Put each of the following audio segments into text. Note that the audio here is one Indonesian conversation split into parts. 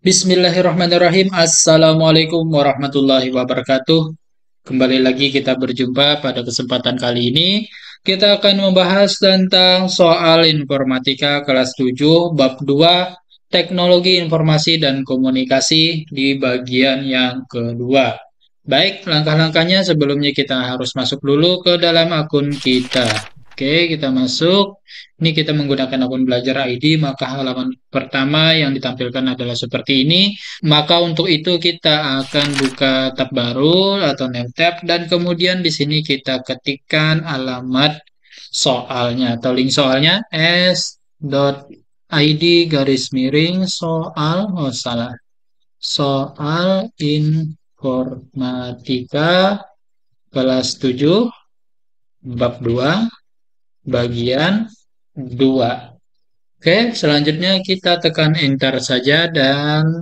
Bismillahirrahmanirrahim. Assalamualaikum warahmatullahi wabarakatuh. Kembali lagi kita berjumpa pada kesempatan kali ini. Kita akan membahas tentang soal informatika kelas 7, bab 2, teknologi informasi dan komunikasi di bagian yang kedua. Baik, langkah-langkahnya sebelumnya kita harus masuk dulu ke dalam akun kita. Oke, kita masuk. Ini kita menggunakan akun belajar ID, maka halaman pertama yang ditampilkan adalah seperti ini. Maka untuk itu kita akan buka tab baru atau new tab dan kemudian di sini kita ketikkan alamat soalnya atau link soalnya s.id garis miring soal, oh salah, soal informatika kelas 7 bab 2 bagian 2. Oke, selanjutnya kita tekan enter saja dan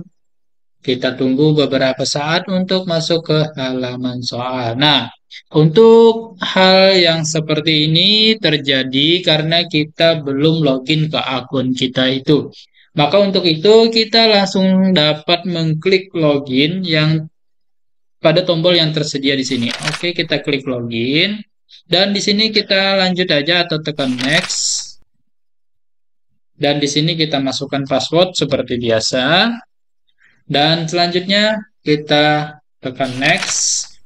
kita tunggu beberapa saat untuk masuk ke halaman soal. Nah, untuk hal yang seperti ini terjadi karena kita belum login ke akun kita itu. Maka untuk itu kita langsung dapat mengklik login yang pada tombol yang tersedia di sini. Oke, kita klik login dan di sini kita lanjut aja atau tekan next. Dan di sini kita masukkan password seperti biasa. Dan selanjutnya kita tekan next.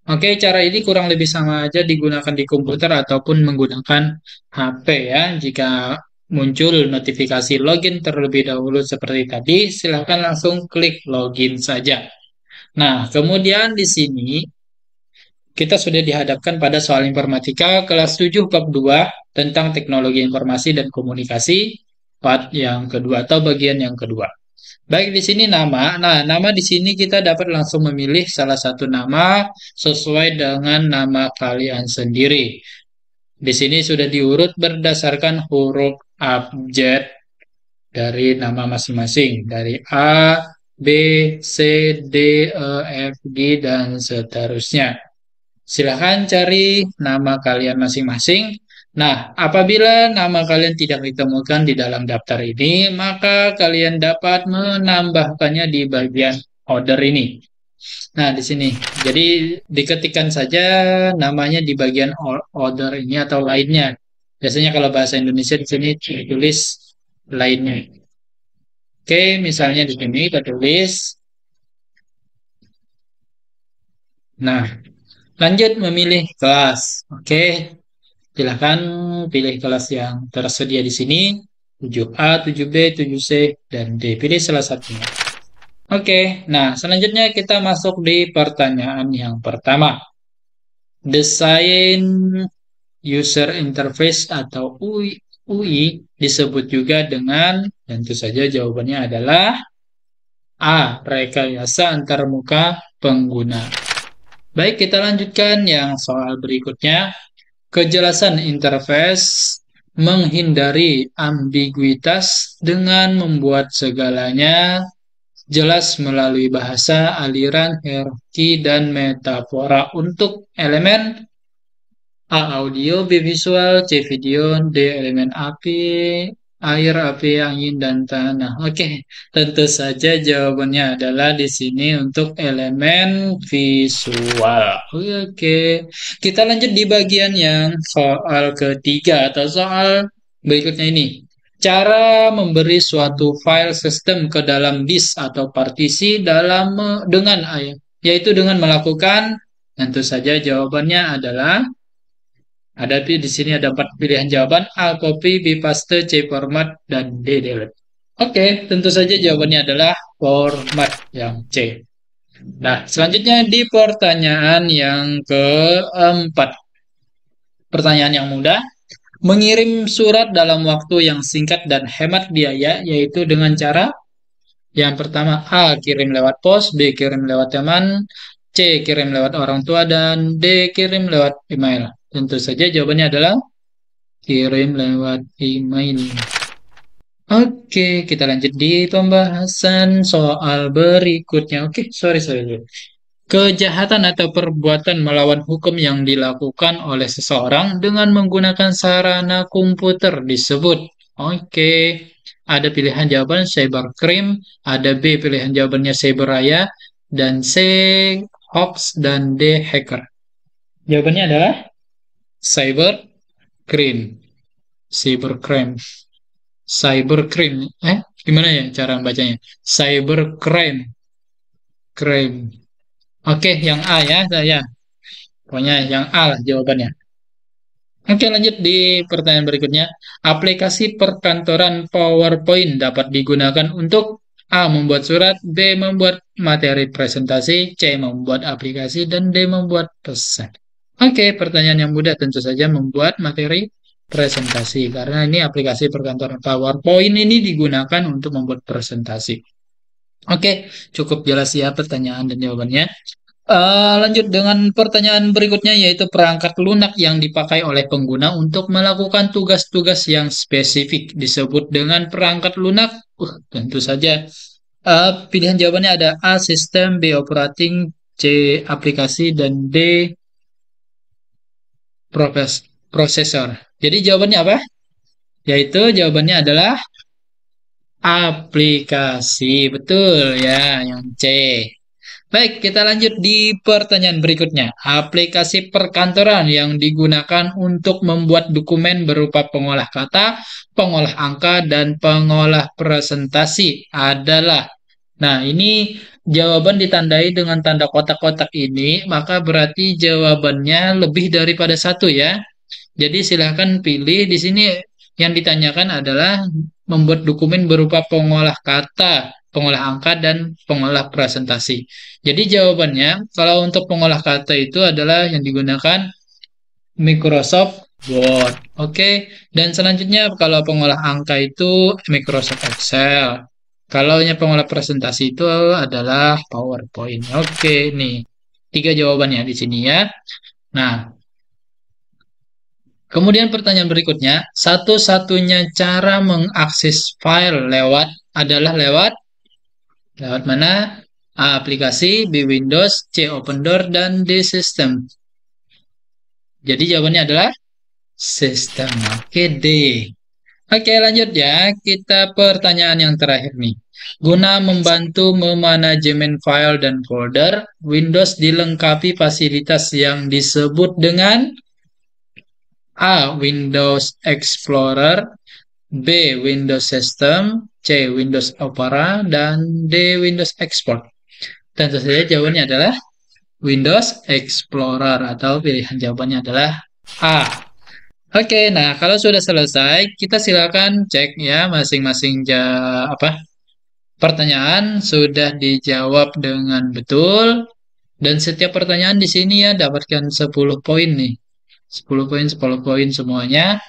Oke, cara ini kurang lebih sama aja digunakan di komputer ataupun menggunakan HP ya. Jika muncul notifikasi login terlebih dahulu seperti tadi, silahkan langsung klik login saja. Nah, kemudian di sini kita sudah dihadapkan pada soal informatika kelas 7 bab 2 tentang teknologi informasi dan komunikasi part yang kedua atau bagian yang kedua. Baik, di sini nama. Nah, nama di sini kita dapat langsung memilih salah satu nama sesuai dengan nama kalian sendiri. Di sini sudah diurut berdasarkan huruf abjad dari nama masing-masing. Dari A, B, C, D, E, F, G, dan seterusnya. Silahkan cari nama kalian masing-masing. Nah, apabila nama kalian tidak ditemukan di dalam daftar ini, maka kalian dapat menambahkannya di bagian order ini. Nah, di sini. Jadi, diketikkan saja namanya di bagian order ini atau lainnya. Biasanya kalau bahasa Indonesia di sini ditulis lainnya. Oke, misalnya di sini kita tulis. Nah, lanjut memilih kelas. Oke, silahkan pilih kelas yang tersedia di sini, 7A, 7B, 7C, dan D. Pilih salah satunya. Oke, nah selanjutnya kita masuk di pertanyaan yang pertama. Desain User Interface atau UI disebut juga dengan, tentu saja jawabannya adalah A. Rekayasa antarmuka pengguna. Baik, kita lanjutkan yang soal berikutnya. Kejelasan interface menghindari ambiguitas dengan membuat segalanya jelas melalui bahasa, aliran, hierarki, dan metafora untuk elemen A. Audio, B. Visual, C. Video, D. Elemen api, air, api, angin, dan tanah. Oke, tentu saja jawabannya adalah di sini untuk elemen visual. Oke, kita lanjut di bagian yang soal ketiga atau soal berikutnya ini. Cara memberi suatu file sistem ke dalam disk atau partisi dalam dengan yaitu dengan melakukan, tentu saja jawabannya adalah di sini ada 4 pilihan jawaban: A. Copy, B. Paste, C. Format, dan D. Delete. Oke, tentu saja jawabannya adalah format yang C. Nah, selanjutnya di pertanyaan yang keempat. Pertanyaan yang mudah. Mengirim surat dalam waktu yang singkat dan hemat biaya, yaitu dengan cara yang pertama A. Kirim lewat pos, B. Kirim lewat teman, C. Kirim lewat orang tua, dan D. Kirim lewat email. Tentu saja jawabannya adalah kirim lewat email. Oke, kita lanjut di pembahasan soal berikutnya. Oke, sorry. Kejahatan atau perbuatan melawan hukum yang dilakukan oleh seseorang dengan menggunakan sarana komputer disebut. Oke. Ada pilihan jawaban cybercrime, ada B pilihan jawabannya cyberraya, dan C hoax, dan D hacker. Jawabannya adalah cybercrime. Cybercrime. Cybercrime. Gimana ya cara bacanya? Cybercrime. Crime. Oke, yang A ya, saya. Pokoknya yang A lah jawabannya. Oke, lanjut di pertanyaan berikutnya. Aplikasi perkantoran PowerPoint dapat digunakan untuk A. Membuat surat, B. Membuat materi presentasi, C. Membuat aplikasi, dan D. Membuat pesan. Oke, pertanyaan yang mudah tentu saja membuat materi presentasi. Karena ini aplikasi perkantoran PowerPoint ini digunakan untuk membuat presentasi. Oke, cukup jelas ya pertanyaan dan jawabannya. Lanjut dengan pertanyaan berikutnya yaitu perangkat lunak yang dipakai oleh pengguna untuk melakukan tugas-tugas yang spesifik disebut dengan perangkat lunak. Tentu saja pilihan jawabannya ada A sistem, B operating, C aplikasi, dan D prosesor. Jadi jawabannya apa? Yaitu jawabannya adalah aplikasi. Betul ya, yang C. Baik, kita lanjut di pertanyaan berikutnya. Aplikasi perkantoran yang digunakan untuk membuat dokumen berupa pengolah kata, pengolah angka, dan pengolah presentasi adalah. Nah, ini jawaban ditandai dengan tanda kotak-kotak ini, maka berarti jawabannya lebih daripada satu ya. Jadi silahkan pilih. Di sini yang ditanyakan adalah membuat dokumen berupa pengolah kata, pengolah angka, dan pengolah presentasi. Jadi jawabannya, kalau untuk pengolah kata itu adalah yang digunakan Microsoft Word. Oke, dan selanjutnya kalau pengolah angka itu Microsoft Excel. Kalau yang pengolah presentasi itu adalah PowerPoint. Oke, nih. Tiga jawabannya di sini ya. Nah, kemudian pertanyaan berikutnya, satu-satunya cara mengakses file adalah lewat lewat mana? A. Aplikasi, B. Windows, C. Open Door, dan D. System. Jadi jawabannya adalah sistem. Oke, D. Oke, lanjut ya. Kita pertanyaan yang terakhir nih. Guna membantu memanajemen file dan folder, Windows dilengkapi fasilitas yang disebut dengan A. Windows Explorer, B. Windows System, C. Windows Opera, dan D. Windows Export. Tentu saja jawabannya adalah Windows Explorer atau pilihan jawabannya adalah A. Oke, nah kalau sudah selesai, kita silakan cek ya masing-masing pertanyaan sudah dijawab dengan betul, dan setiap pertanyaan di sini ya dapatkan 10 poin nih. 10 poin, 10 poin semuanya.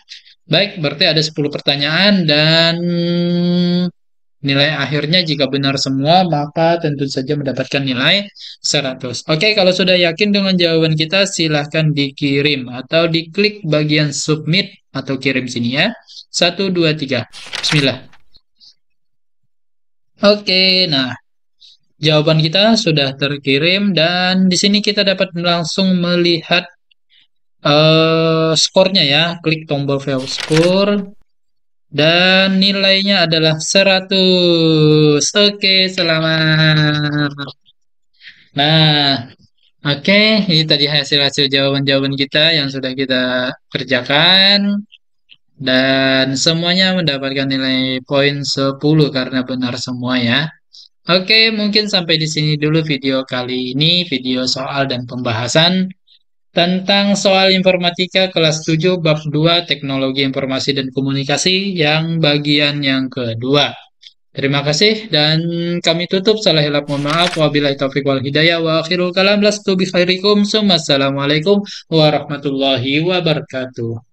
Baik, berarti ada 10 pertanyaan dan nilai akhirnya jika benar semua maka tentu saja mendapatkan nilai 100. Oke, kalau sudah yakin dengan jawaban kita silahkan dikirim atau diklik bagian submit atau kirim sini ya. 1, 2, 3. Bismillah. Oke, nah jawaban kita sudah terkirim dan di sini kita dapat langsung melihat skornya ya. Klik tombol view score. Dan nilainya adalah 100. Oke, selamat. Nah, oke, ini tadi hasil-hasil jawaban-jawaban kita yang sudah kita kerjakan. Dan semuanya mendapatkan nilai poin 10 karena benar semua ya. Oke, mungkin sampai di sini dulu video kali ini, video soal dan pembahasan tentang soal informatika kelas 7 bab 2 teknologi informasi dan komunikasi yang bagian yang kedua. Terima kasih dan kami tutup. Salah hilap mohon maaf. Wabillahi taufiq wal hidayah wa akhirul kalam lastu bi khairikum. Assalamualaikum warahmatullahi wabarakatuh.